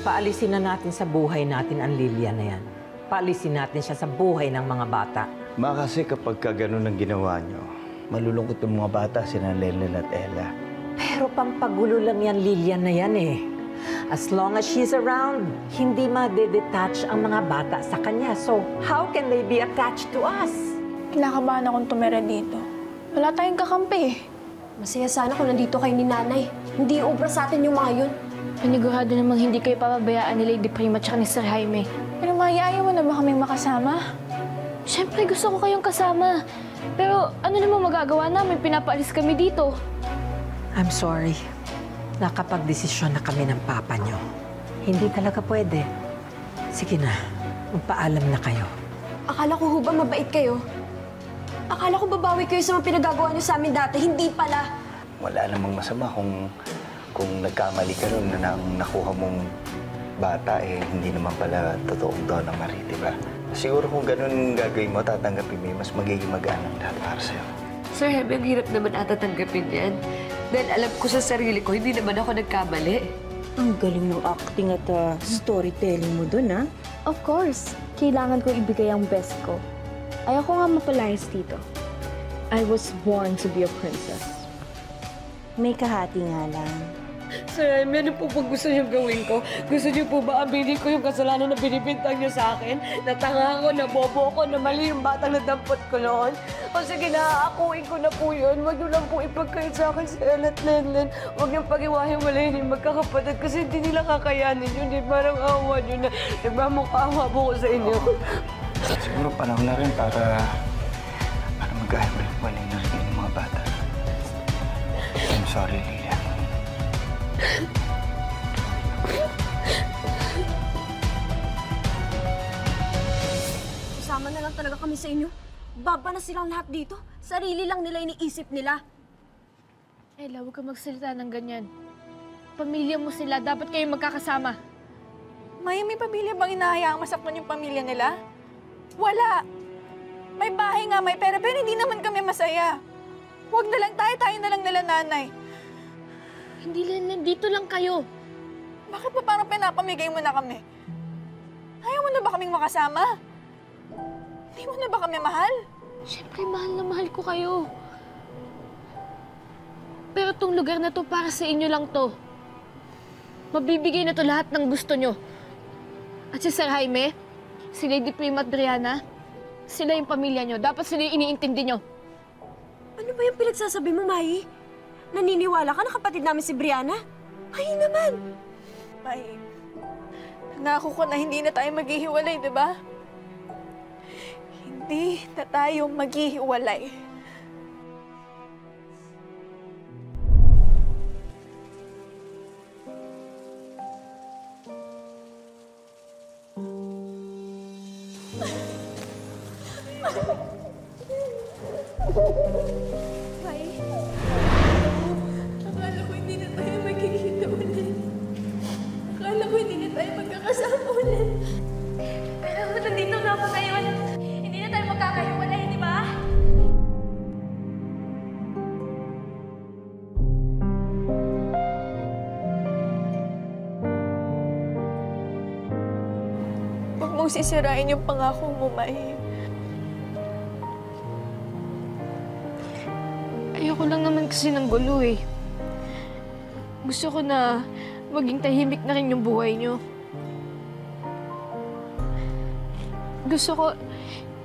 Paalisin na natin sa buhay natin ang Lilian na yan. Paalisin natin siya sa buhay ng mga bata. Kasi kapag ganun ang ginawa nyo, malulungkot yung mga bata, sina Lenlen at Ella. Pero pampagulo lang yan, Lilian na yan eh. As long as she's around, hindi ma-detach ang mga bata sa kanya. So, how can they be attached to us? Kinakabahan akong tumira dito. Wala tayong kakampi eh. Masaya sana kung nandito kayo ni Nanay. Hindi ubra sa atin yung mga yun. Panigurado namang hindi kayo papabayaan ni Lady Prima at ni Sir Jaime. Pero Maya, ayaw mo na ba kaming makasama? Siyempre, gusto ko kayong kasama. Pero ano namang magagawa namin? Pinapaalis kami dito. I'm sorry. Nakapag-desisyon na kami ng papa niyo. Hindi talaga pwede. Sige na, magpaalam na kayo. Akala ko ba mabait kayo? Akala ko babawi kayo sa mga pinagagawa niyo sa amin dati. Hindi pala. Wala namang masama kung nagkamali ka ron na ang nakuha mong bata, hindi naman pala totoong Donna Marie, di ba? Siguro kung ganun gagawin mo, tatanggapin mo, mas magiging magaan ang lahat para sa'yo. Sir Jaime, ang hirap naman ata tanggapin yan. Dahil alam ko sa sarili ko, hindi naman ako nagkamali. Ang galing ng acting at storytelling mo dun, ha? Of course. Kailangan ko ibigay ang best ko. Ayoko nga mapalayas dito. I was born to be a princess. May kahati nga lang. Sir Jaime, ano po bang gusto niyong gawin ko? Gusto niyo po ba aminin ko yung kasalanan na binibintang niyo sa akin? Natanga ko, nabobo ko, na mali yung batang nadampot ko noon? O sige, naaakuin ko na po yun. Huwag niyo lang po ipagkait sa akin si Ella at Lenlen. Huwag niyong pag-iwahiwalayin yung magkakapatid kasi hindi nila kakayanin yun. Parang awa niyo na. Nagmamukha po ko sa inyo. Siguro panahon na rin para mag-ahiwalay na rin yung mga bata. I'm sorry, Lilian. Kasama na lang talaga kami sa inyo. Baba na silang lahat dito. Sarili lang nila iniisip nila. Ella, huwag ka magsalita ng ganyan. Pamilya mo sila, dapat kayong magkakasama. Maya, may pamilya bang inahayaang masaktan yung pamilya nila? Wala. May bahay nga, may pera, pero hindi naman kami masaya. Huwag na lang tayo na lang nila Nanay. Hindi lang, nandito lang kayo. Bakit pa parang pinapamigay mo na kami? Ayaw mo na ba kaming makasama? Hindi mo na ba kami mahal? Siyempre, mahal na mahal ko kayo. Pero tong lugar na to, para sa inyo lang to. Mabibigay na to lahat ng gusto nyo. At si Sir Jaime, si Lady Prima at Brianna, sila yung pamilya nyo. Dapat sila yung iniintindi nyo. Ano ba yung pinagsasabi mo, Mai? Naniniwala ka na kapatid namin si Brianna? Ay naman! May, nangako ko na hindi na tayo maghihiwalay, di ba? Hindi na tayo maghihiwalay. Mai? Akala ko hindi na tayo magkikita ulit. Akala ko hindi na tayo magkakasama ulit. Pero nandito na ako ngayon. Hindi na tayo magkakahiwalay, di ba? Huwag mong sisirain yung pangako mo, Mai. Ayoko lang naman kasi ng gulo eh. Gusto ko na maging tahimik na rin yung buhay nyo. Gusto ko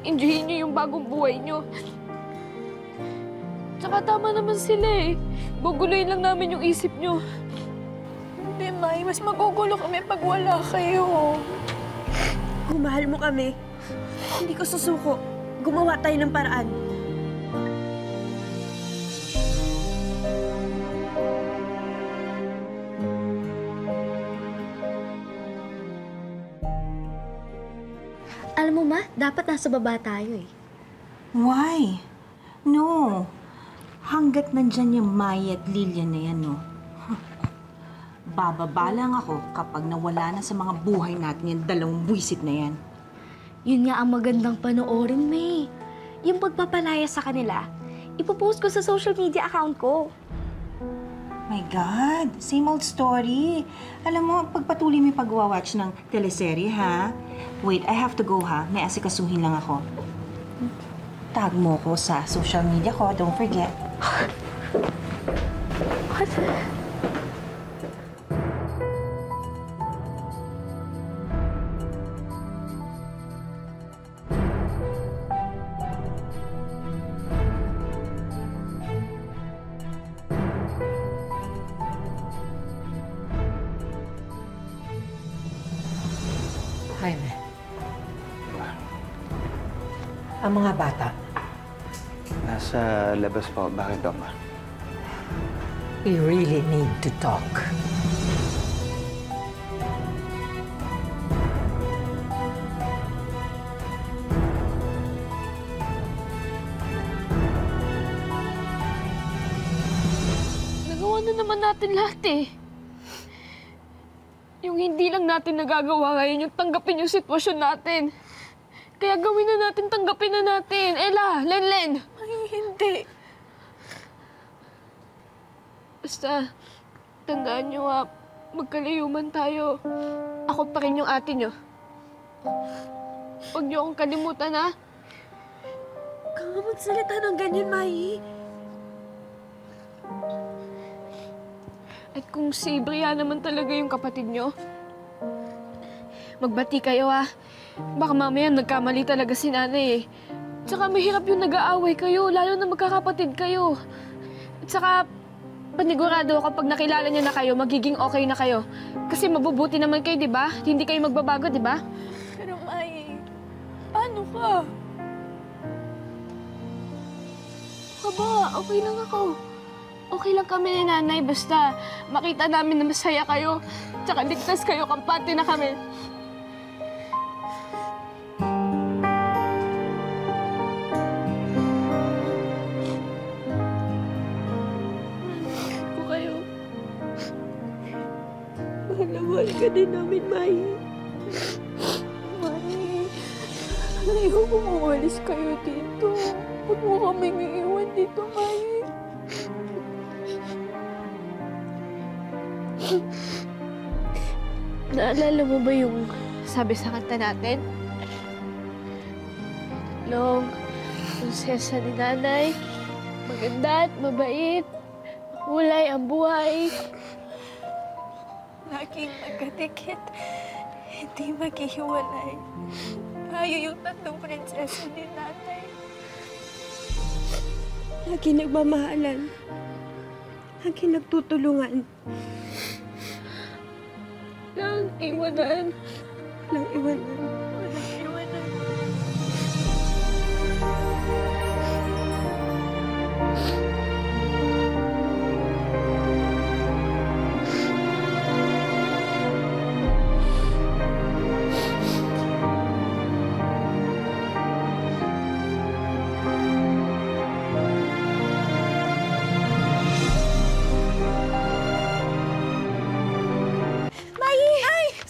enjoyin nyo yung bagong buhay nyo. Tsaka tama naman sila eh. Guguloyin lang namin yung isip nyo. Hindi, Mai. Mas magugulo kami pag wala kayo. Kung mahal mo kami, hindi ko susuko. Gumawa tayo ng paraan. Alam mo, Ma, dapat nasa baba tayo eh. Why? No. Hanggat nandyan yung Maya at Lilian na yan, no? Bababa lang ako kapag nawala na sa mga buhay natin yung dalawang buwisit na yan. Yun nga ang magandang panoorin, May. Yung pagpapalaya sa kanila, ipopost ko sa social media account ko. My God, same old story. Alam mo, pagpatuloy mo yung pag-watch ng teleserye, ha? Wait, I have to go, ha? May asikasuhin lang ako. Tag mo ko sa social media ko, don't forget. Jaime. Ang mga bata, Nasa labas po. Bakit ba, Ma? we really need to talk. Nagawa na naman natin lahat eh. Yung hindi lang natin nagagawa ngayon, yung tanggapin yung sitwasyon natin. Kaya gawin na natin, tanggapin na natin. Ella, Lenlen. Ay, hindi. Basta, tandaan nyo magkalayuman tayo. Ako pa rin yung ate nyo. Huwag nyo akong kalimutan, ha? Huwag ka nga magsalita ng ganyan, Mai. At kung si Brianna naman talaga yung kapatid nyo, magbati kayo, ha? Baka mamaya nagkamali talaga si nanay, eh. Tsaka mahirap yung nag-aaway kayo, lalo na magkakapatid kayo. At saka, panigurado kapag nakilala niya na kayo, magiging okay na kayo. Kasi mabubuti naman kayo, di ba? Hindi kayo magbabago, di ba? Pero Mai, paano ka? Aba, okay lang ako. Okay lang kami ni nanay, basta makita namin na masaya kayo. Tsaka ligtas kayo, kampante na kami. Ako kayo. Mahal na mahal ka din namin, Mai. Mai, ayoko umalis kayo dito. Huwag mo kaming iiwan dito, Mai. Naalala mo ba yung sabi sa kanta natin? Long, prinsesa ni nanay, maganda at mabait, kulay ang buhay. Laging magkadikit, hindi maghihiwalay. Tayo yung tatlong prinsesa ni nanay. Lagi nagmamahalan. Lagi nagtutulungan. Lang iwanan. Lang iwanan. Walang iwanan.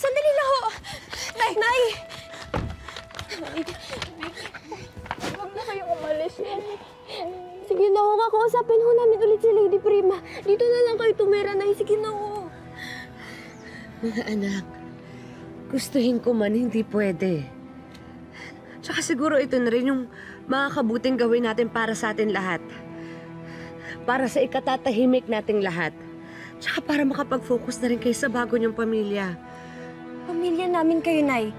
Sandali lang ho! Nay! Huwag na kayong umalis. Sige na ho, kakausapin ho namin ulit si Lady Prima. Dito na lang kayo tumira, Nay. Sige na ho. Mga anak, gustuhin ko man, hindi pwede. Tsaka siguro ito na rin yung makakabuting gawin natin para sa atin lahat. Para sa ikatatahimik nating lahat. Tsaka para makapag-focus na rin kayo sa bago niyong pamilya. Pamilya namin kayo, Nay.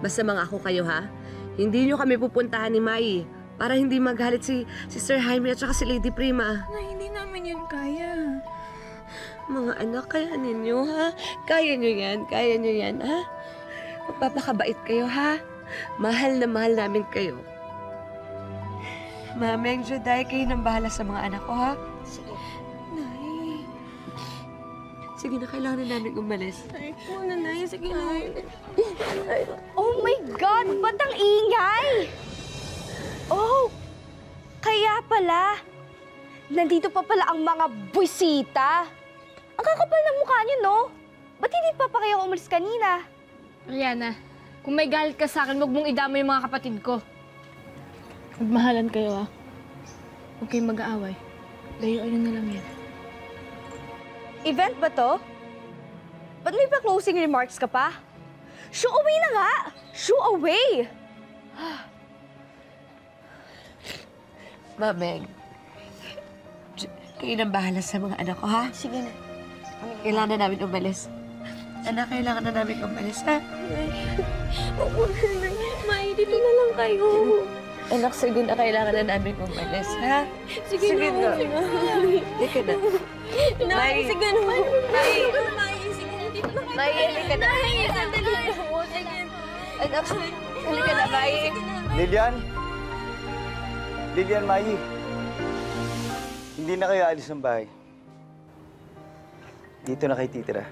Basta mga ako kayo, ha? Hindi niyo kami pupuntahan ni Mai para hindi magalit si Sir Jaime at saka si Lady Prima. Nay, hindi namin yun kaya. Mga anak, kaya ninyo, ha? Kaya niyo yan, ha? Magpapakabait kayo, ha? Mahal na mahal namin kayo. Mameng Juday, kayo nang bahala sa mga anak ko, ha? Sige. Nay. Sige na, kailangan na namin umalis. Ay, muna, Nay. Sige na. Oh my God! Ba't ang ingay? Oh! Kaya pala. Nandito pa pala ang mga buwisita. Ang kakapal ng mukha niyo, no? Ba't hindi pa kayo umalis kanina? Rihanna, kung may galit ka sa akin, huwag mong idama yung mga kapatid ko. Magmahalan kayo, ha? Huwag kayong mag-aaway. Layuan nyo na lang yan. Event ba to? Ba't may pa-closing remarks ka pa? Shoo away na nga! Shoo away! Mameng, kayo nang bahala sa mga anak ko, ha? Sige na. Kailangan na namin umalis. Anak, kailangan na namin umalis, ha? May, dito na lang kayo. Anak, sige na, kailangan na namin umalis, ha? Sige na. Sige na. May, Sige na. May, Sige na, dito na kayo. May, halika na. Sandali. Sige. Anak, halika na, May. Lilian? Lilian, Mai. Hindi na kayo alis ng bahay. Dito na kayo titira.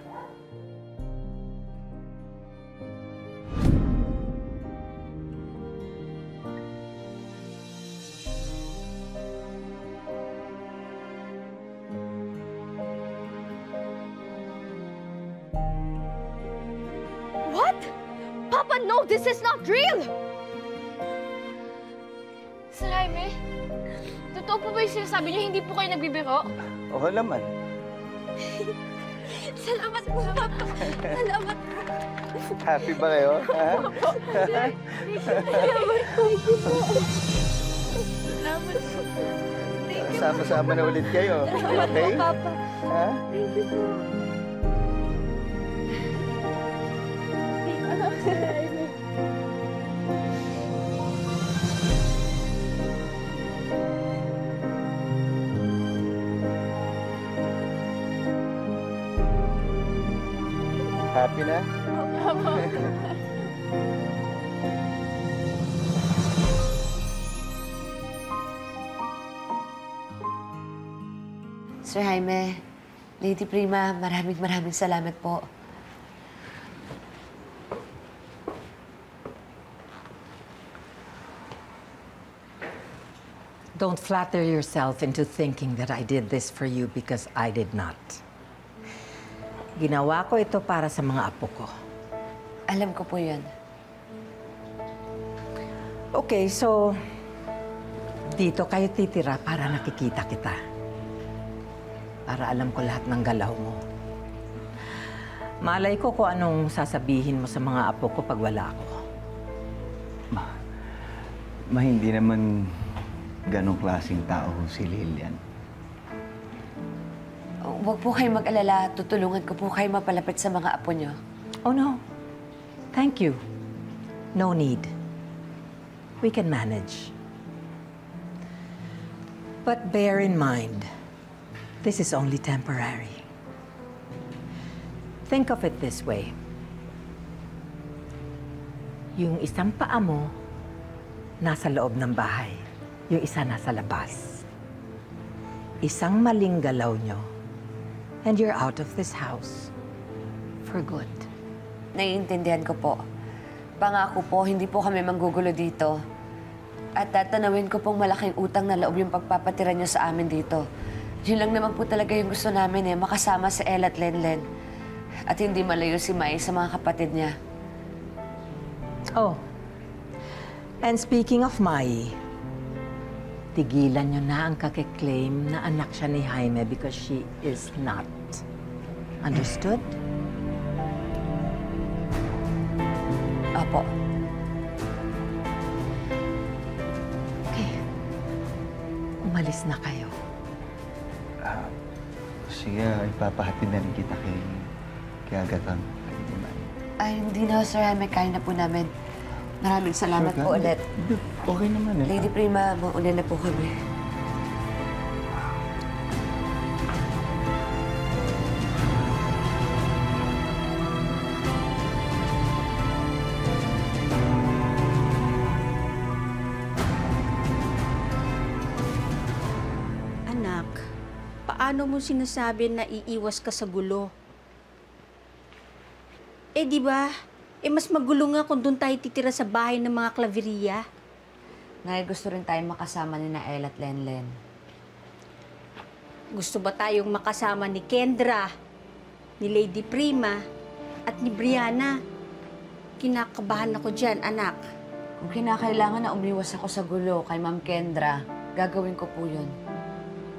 What? Papa, no! This is not real! Sir Jaime, totoo po ba yung sinasabi niyo hindi po kayo nagbibiro? Oo naman. Salamat po, Papa. Salamat po. Happy ba kayo? Ha? Sama-sama na ulit kayo. Okay? Papa. Ha? Happy na? Sir Jaime, Lady Prima, maraming salamat po. Don't flatter yourself into thinking that I did this for you because I did not. Ginawa ko ito para sa mga apo ko. Alam ko po yun. Okay, so dito kayo titira para nakikita kita. Para alam ko lahat ng galaw mo. Malay ko kung anong sasabihin mo sa mga apo ko pag wala ako. Ma, hindi naman ganong klaseng tao si Lilian. Huwag po kayo mag-alala. Tutulungan ko po kayo mapalapit sa mga apo niyo. Oh no. Thank you. No need. We can manage. But bear in mind, this is only temporary. Think of it this way. Yung isang paa mo, nasa loob ng bahay. Yung isa nasa labas. Isang maling galaw nyo, and you're out of this house. For good. Naiintindihan ko po. Pangako po, hindi po kami manggugulo dito. At tatanawin ko pong malaking utang na loob yung pagpapatira niyo sa amin dito. Yun lang naman po talaga yung gusto namin makasama si El at Lenlen. At hindi malayo si Mai sa mga kapatid niya. Oh. And speaking of Mai, tigilan nyo na ang kakiklaim na anak siya ni Jaime because she is not. Understood? Opo. Okay. Umalis na kayo. Sige, ipapahatid na rin kita kay Agatha. Ay, hindi na, Sir Jaime. Kain na po namin. Maraming salamat po ulit. Okay naman Lady Prima, mauna na po kami. Anak, paano mo sinasabi na iiwas ka sa gulo? Eh, di ba? Mas magulo nga kung doon tayo titira sa bahay ng mga Claveria. Nay, gusto rin tayong makasama ni na El at Lenlen. Gusto ba tayong makasama ni Kendra, ni Lady Prima, at ni Brianna? Kinakabahan ako dyan, anak. Kung kinakailangan na umiwas ako sa gulo kay Ma'am Kendra, gagawin ko po yun.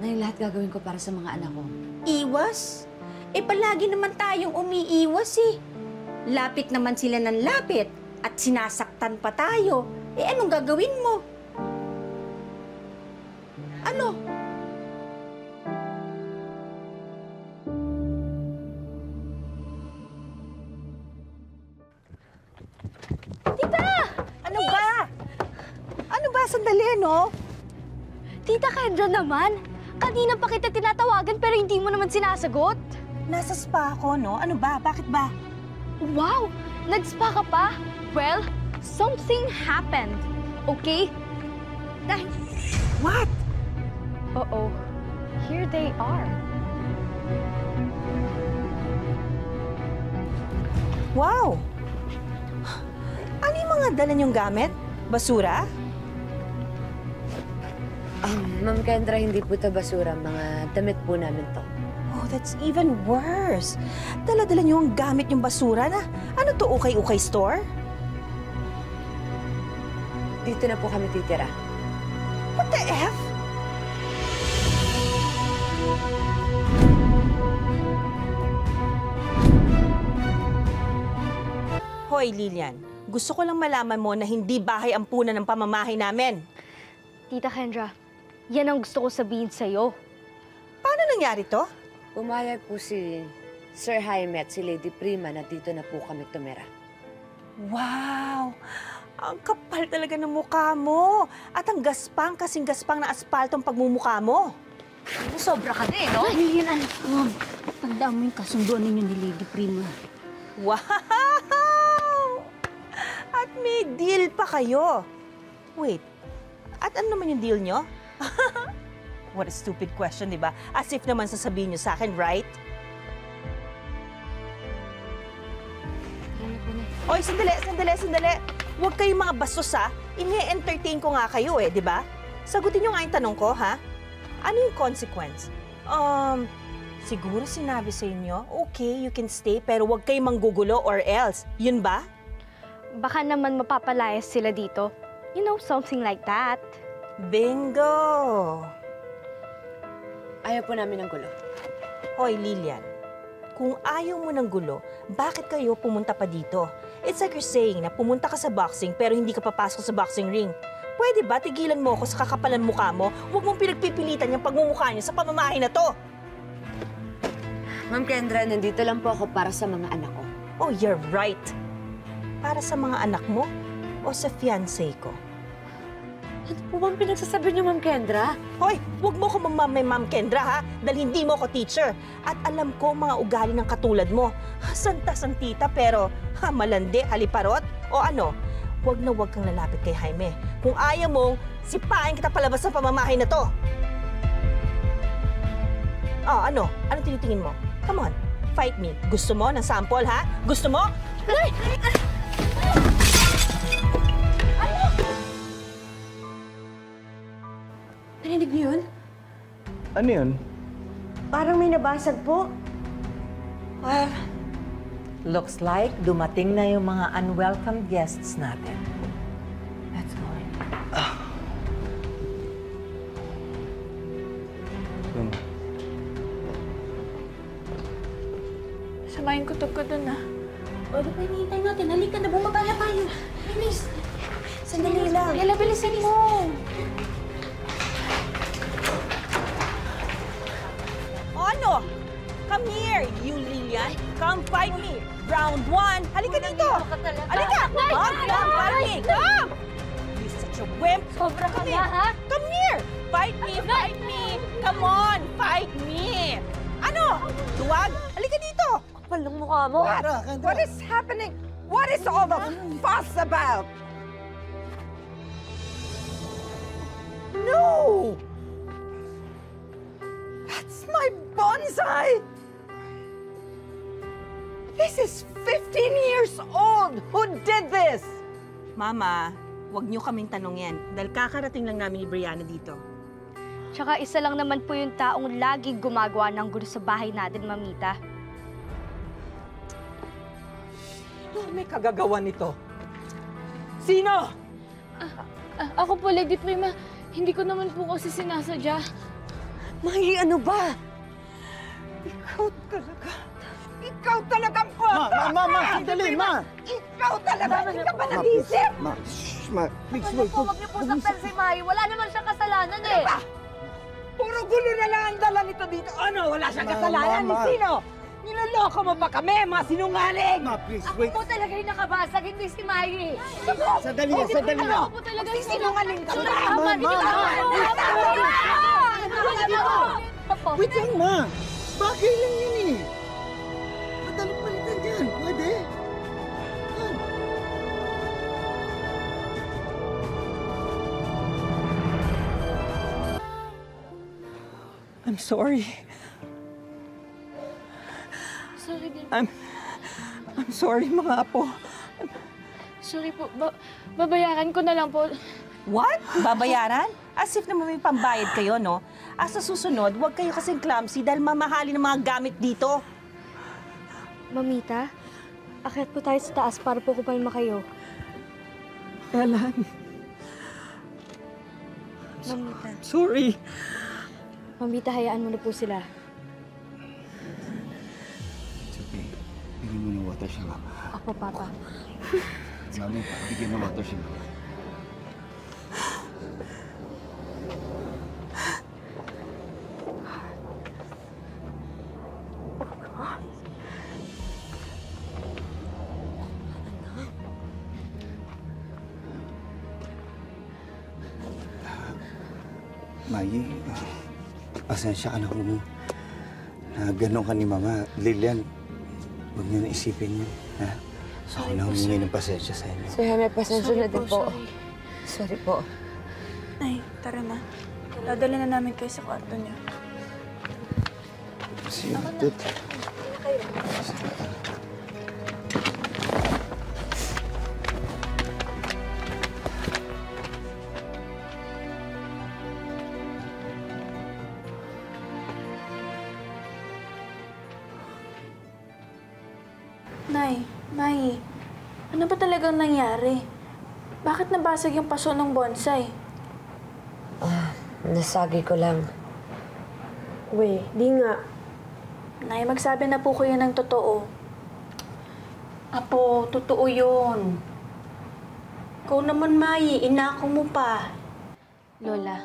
Nay, lahat gagawin ko para sa mga anak ko. Iwas? Eh palagi naman tayong umiiwas eh. Lapit naman sila ng lapit at sinasaktan pa tayo. Eh anong gagawin mo? Ano? Ano ba? Ano ba? Sandali, no? Tita Kendra naman, kanina pa kita tinatawagan pero hindi mo naman sinasagot. Nasa spa ako, no? Ano ba? Bakit ba? Wow! Nag-spa ka pa? Well, something happened. Okay? Dahil... What? Uh-oh. Here they are. Wow! Ano yung mga dala niyong gamit? Basura? Ma'am Kendra, hindi po ito basura. Mga damit po namin to. Oh, that's even worse. Dala-dala niyo ang gamit yung basura na... Ano to, ukay-ukay store? Dito na po kami titira. What the F? Hoy, Lilian. Gusto ko lang malaman mo na hindi bahay ang punan ng pamamahay namin. Tita Kendra, yan ang gusto ko sabihin sa'yo. Paano nangyari to? Pumayag po si Sir Jaime at si Lady Prima na dito na po kami tumira. Wow! Ang kapal talaga ng mukha mo. At ang gaspang kasing gaspang na asfalto ang pagmumukha mo. Sobra ka din, no? Lilian, anak ko. Tandaan mo yung kasunduan ninyo ni Lady Prima. Wow! At may deal pa kayo. Wait, at ano naman yung deal nyo? What a stupid question, di ba? As if naman sasabihin nyo sa akin, right? Oy, sandali. Huwag kayong mga bastos, ha? Ini-entertain ko nga kayo, di ba? Sagutin nyo nga yung tanong ko, ha? Ano yung consequence? Siguro sinabi sa inyo, okay, you can stay, pero huwag kayong manggugulo or else. Yun ba? Baka naman mapapalayas sila dito. You know, something like that. Bingo! Ayaw po namin ng gulo. Hoy, Lilian, kung ayaw mo ng gulo, bakit kayo pumunta pa dito? It's like you're saying na pumunta ka sa boxing pero hindi ka papasok sa boxing ring. Pwede ba tigilan mo ako sa kakapalan mukha mo? Huwag mong pinagpipilitan yung pagmumukha niyo sa pamamahay na to! Ma'am Kendra, nandito lang po ako para sa mga anak ko. Oh, you're right. Para sa mga anak mo o sa fiancé ko? Ano po bang pinagsasabi niyo, Ma'am Kendra? Hoy, huwag mo ko mamamay, Ma'am Kendra, ha? Dahil hindi mo ako teacher. At alam ko mga ugali ng katulad mo. Santa-santita pero malandi, haliparot. O ano, huwag na huwag kang lalapit kay Jaime. Kung ayaw mong, sipain kita palabas ng pamamahay na to. Oh, ano? Anong tinitingin mo? Come on, fight me. Gusto mo ng sample, ha? Gusto mo? Narinig niyo yun? Ano yun? Parang may nabasag po. Well, looks like dumating na yung mga unwelcome guests natin. Let's go in. Samayin ko ko dun, ah. Ano pa hinihintay natin? Halika na, bumaba na tayo. Bilis. Sandali lang. Kaya bilisan mo. O ano? Come here, you Lilian. Come fight me. Round 1. Halika dito. Halika. Come fight me. Come. You're such a wimp. Sobra ka Come na, ha? Come here. Fight me. Fight me. Come on. Fight me. Ano? Duwag? Halika dito. Kapal ng mukha mo. What is happening? What is all the fuss about? No! That's my bonsai! This is 15 years old! Who did this? Mama, huwag niyo kaming tanongin dahil kakarating lang namin ni Brianna dito. Tsaka isa lang naman po yung taong laging gumagawa ng gulo sa bahay natin, Mamita. Ano may kagagawa nito? Sino? Ako po, Lady Prima. Hindi ko naman po kasi sinasadya. May ano ba? Ikaw talagang bata! Ma, sandali, ma! Ikaw talaga! Hindi ka ba nag-isip? Ma, shh, ma, please, Ano po, huwag niyo po saktan si Mai. Wala naman siyang kasalanan eh. Puro gulo na lang ang dala nito dito. Ano? Wala siyang kasalanan. Ni sino? Niloloko mo ba kami, mga sinungaling? Ma, please, Ako wait. po talaga yung nakabasag, hindi si Mai. Sandali na, sandali na. Ako po talaga yung Sinungaling ka ba? Tama, hindi ko Wait lang, ma. Bagay lang yun eh. Madaling palitan dyan. Pwede? Yan. I'm sorry. Sorry din. I'm sorry, mga apo. Sorry po. Babayaran ko na lang po. What? Babayaran? As if naman may pambayad kayo, no? As sa susunod, huwag kayo kasing clumsy dahil mamahalin ng mga gamit dito. Mamita, akyat po tayo sa taas para po kumalma kayo. Ellen, Mamita. sorry. Mamita, hayaan mo na po sila. It's okay. Bigyan mo ng water siya, mama. Ako, Papa. Mami, bigyan mo water siya. Maggie, pasensya ka na kung na gano'n ka ni Mama. Lilian, huwag niyo na isipin yun, ha? So, ako na humingi ng pasensya sa inyo. Sir Jaime, pasensya na din po. Sorry. Sorry po. Nay, tara na. Dadali na namin kayo sa kwarto niya. See you, Tut. Nay, Mai, ano ba talagang nangyari? Bakit nabasag yung paso ng bonsai? Nasagi ko lang. Uy, di nga. Nay, magsabi na po kayo ng totoo. Apo, totoo yun. Ikaw naman, Mai, inako mo pa. Lola,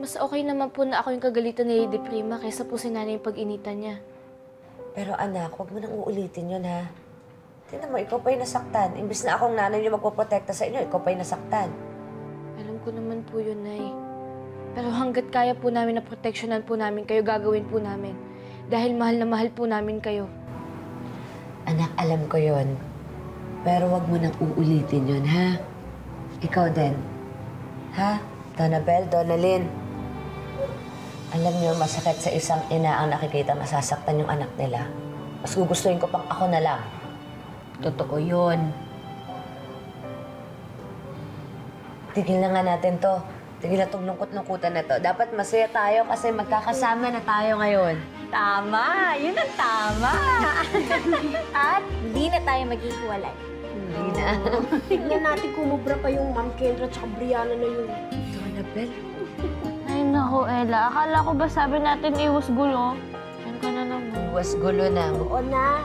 mas okay naman po na ako yung kagalitan ni Lady Prima kaysa po si nanay yung pag-initan niya. Pero anak, huwag mo nang uulitin yun, ha? Tingnan mo, ikaw pa yung nasaktan. Imbis na akong nanay yung magpoprotekta sa inyo, ikaw pa yung nasaktan. Alam ko naman po yun, Nay. Pero hanggat kaya po namin na proteksyonan po namin kayo, gagawin po namin. Dahil mahal na mahal po namin kayo. Anak, alam ko yun. Pero huwag mo nang uulitin yun, ha? Ikaw din. Ha? Donabel, Donalyn. Alam niyo, masakit sa isang ina ang nakikita masasaktan yung anak nila. Mas gugustuhin ko pang ako na lang. Totoo yun. Tigil na nga natin to. Tigil na itong lungkot-lungkutan na to. Dapat masaya tayo kasi magkakasama na tayo ngayon. Tama! Yun ang tama! At hindi na tayo maghihiwalay. Hindi na. Tignan natin kumubra pa yung Ma'am Kendra at Brianna na yun. Donabel. Ay, naku, Ella. Akala ko ba sabi natin iwas gulo? Yan ka na naman. Was gulo na. Oo na.